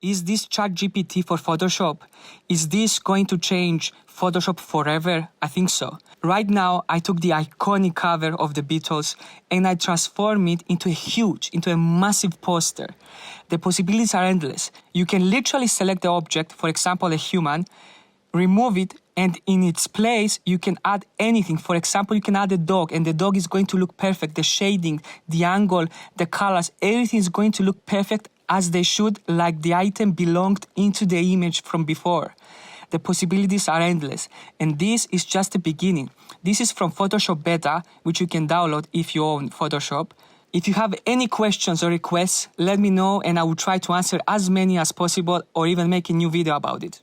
Is this ChatGPT for Photoshop? Is this going to change Photoshop forever? I think so. Right now, I took the iconic cover of the Beatles and I transformed it into a massive poster. The possibilities are endless. You can literally select the object, for example, a human, remove it, and in its place, you can add anything. For example, you can add a dog, and the dog is going to look perfect. The shading, the angle, the colors, everything is going to look perfect as they should, like the item belonged into the image from before. The possibilities are endless, and this is just the beginning. This is from Photoshop Beta, which you can download if you own Photoshop. If you have any questions or requests, let me know and I will try to answer as many as possible or even make a new video about it.